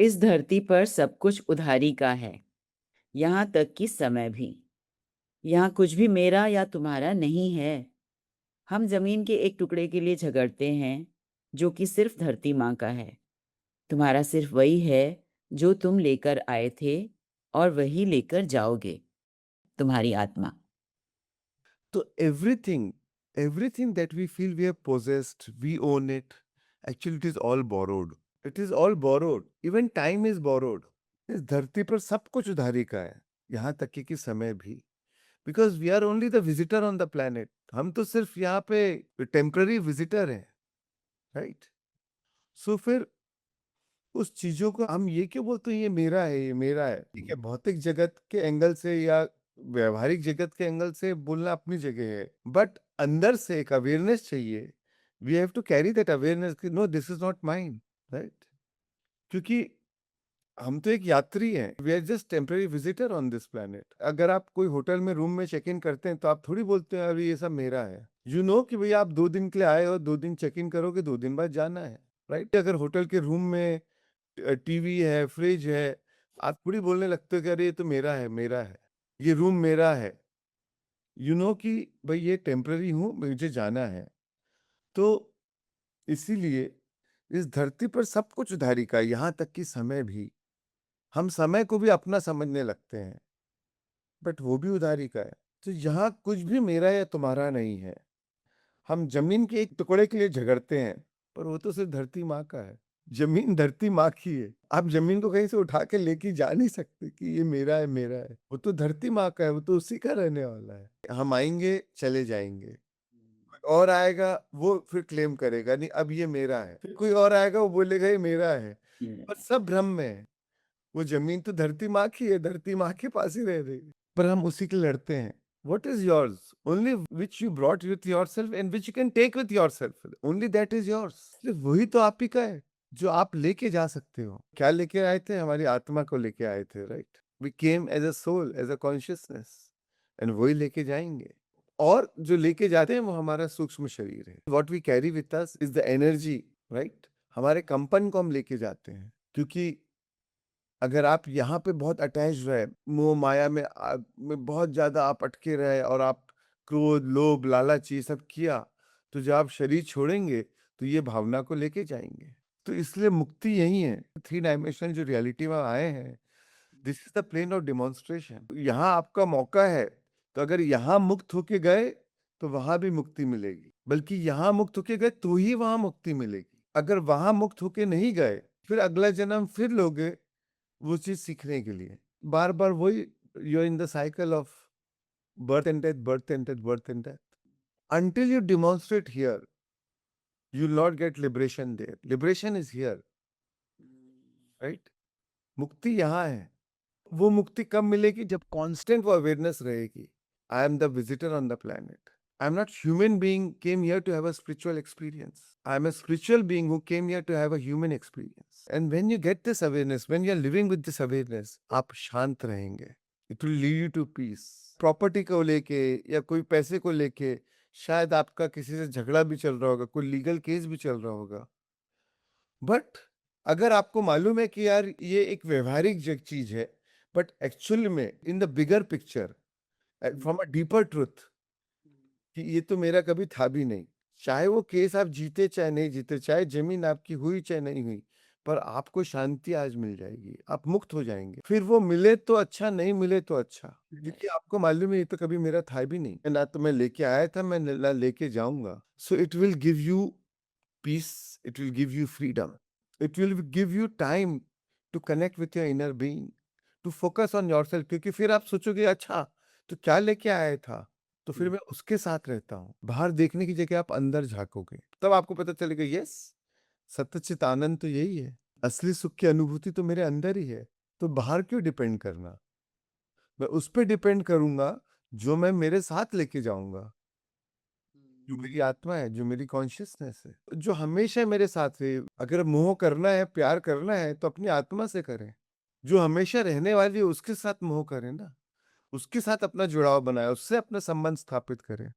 इस धरती पर सब कुछ उधारी का है, यहाँ तक कि समय भी। यहाँ कुछ भी मेरा या तुम्हारा नहीं है। हम जमीन के एक टुकड़े के लिए झगड़ते हैं, जो कि सिर्फ धरती माँ का है। तुम्हारा सिर्फ वही है जो तुम लेकर आए थे, और वही लेकर जाओगे, तुम्हारी आत्मा। So everything that we feel we have possessed, we own it. Actually, it is all borrowed. It is all borrowed. Even time is borrowed. इस धरती पर सब कुछ उधारी का है, यहाँ तक कि समय भी। Because we are only the visitor on the planet. हम तो सिर्फ यहाँ पे टेम्पररी विजिटर हैं, राइट? सो फिर उस चीजों को हम ये क्यों बोलते हैं ये मेरा है, ये मेरा है? ठीक है, भौतिक जगत के एंगल से या व्यवहारिक जगत के एंगल से बोलना अपनी जगह है, बट अंदर से एक अवेयरनेस चाहिए। We have to carry that awareness कि no, this is not mine, right? क्योंकि हम तो एक यात्री हैं, we are just temporary visitor on this planet. अगर आप कोई होटल में रूम में चेक इन करते हैं तो आप थोड़ी बोलते हैं अरे ये सब मेरा है। यू नो कि भाई आप 2 दिन के लिए आए हो, 2 दिन चेक इन करोगे, 2 दिन बाद जाना है, राइट? अगर होटल के रूम में टीवी है, फ्रिज है, आप थोड़ी बोलने लगते हो कि अरे ये तो मेरा है, मेरा है, ये रूम मेरा है। यू नो कि भाई ये टेम्पररी हूँ, मुझे जाना है। तो इसीलिए इस धरती पर सब कुछ उधारी का है, यहाँ तक कि समय भी। हम समय को भी अपना समझने लगते हैं, बट वो भी उधारी का है। तो यहाँ कुछ भी मेरा या तुम्हारा नहीं है। हम जमीन के एक टुकड़े के लिए झगड़ते हैं, पर वो तो सिर्फ धरती माँ का है। जमीन धरती माँ की है। आप जमीन को कहीं से उठा के लेके जा नहीं सकते कि ये मेरा है, मेरा है। वो तो धरती माँ का है, वो तो उसी का रहने वाला है। हम आएंगे, चले जाएंगे। और आएगा, वो फिर क्लेम करेगा नहीं अब ये मेरा है। फिर कोई और आएगा, वो बोलेगा ये मेरा है। पर सब भ्रम में है। वो जमीन तो धरती माँ की है, धरती माँ के पास ही रह रही है, पर हम उसी के लिए लड़ते हैं। What is yours? Only which you brought with yourself and which you can take with yourself. Only that is yours. सिर्फ वही तो आप ही का है जो आप लेके जा सकते हो। क्या लेके आए थे? हमारी आत्मा को लेके आए थे, right? We came as a soul, as a consciousness, and वही लेके जाएंगे। और जो लेके जाते हैं वो हमारा सूक्ष्म शरीर है। What we carry with us is the energy, right? हमारे कंपन को हम लेके जाते हैं, क्योंकि अगर आप यहाँ पे बहुत अटैच रहे, मोह माया में बहुत ज्यादा आप अटके रहे और आप क्रोध, लोभ, लालच ये सब किया, तो जब आप शरीर छोड़ेंगे तो ये भावना को लेके जाएंगे। तो इसलिए मुक्ति यही है। 3 डायमेंशनल जो रियलिटी में आए हैं, this is the plane of demonstration. यहाँ आपका मौका है, तो अगर यहाँ मुक्त होके गए तो वहां भी मुक्ति मिलेगी। बल्कि यहाँ मुक्त होके गए तो ही वहां मुक्ति मिलेगी। अगर वहां मुक्त होके नहीं गए, फिर अगला जन्म फिर लोगे वो चीज सीखने के लिए। बार बार वही, you are in the cycle of birth and death, birth and death, birth and death. Until you demonstrate here, you will not get liberation there. Liberation is here, right? मुक्ति यहाँ है। वो मुक्ति कब मिलेगी? जब कांस्टेंट वो अवेयरनेस रहेगी, I am the visitor on the planet. I am not human being came here to have a spiritual experience. I am a spiritual being who came here to have a human experience. And when you get this awareness, when you are living with this awareness, आप शांत रहेंगे। It will lead you to peace. Property को लेके या कोई पैसे को लेके शायद आपका किसी से झगड़ा भी चल रहा होगा, कोई लीगल केस भी चल रहा होगा, बट अगर आपको मालूम है कि यार ये एक व्यवहारिक चीज है, बट एक्चुअल में in the bigger picture, from a deeper truth, कि ये तो मेरा कभी था भी नहीं। चाहे वो केस आप जीते चाहे नहीं जीते, चाहे जमीन आपकी हुई चाहे नहीं हुई, पर आपको शांति आज मिल जाएगी, आप मुक्त हो जाएंगे। फिर वो मिले तो अच्छा, नहीं मिले तो अच्छा, क्योंकि आपको मालूम है ये तो कभी मेरा था भी नहीं, ना तो मैं लेके आया था, मैं ना लेके जाऊंगा। So it will give you peace, it will give you freedom, it will give you time to connect with your inner being, to focus on yourself। क्योंकि फिर आप सोचोगे अच्छा तो क्या लेके आया था, तो फिर मैं उसके साथ रहता हूँ। बाहर देखने की जगह आप अंदर झांकोगे, तब आपको पता चलेगा यस, सत्यचित आनंद तो यही है, असली सुख की अनुभूति तो मेरे अंदर ही है। तो बाहर क्यों डिपेंड करना? मैं उस पर डिपेंड करूंगा जो मैं मेरे साथ लेके जाऊंगा, जो मेरी आत्मा है, जो मेरी कॉन्शियसनेस है, जो हमेशा मेरे साथ है। अगर मोह करना है, प्यार करना है, तो अपनी आत्मा से करें। जो हमेशा रहने वाली है उसके साथ मोह करें ना, उसके साथ अपना जुड़ाव बनाए, उससे अपना संबंध स्थापित करें।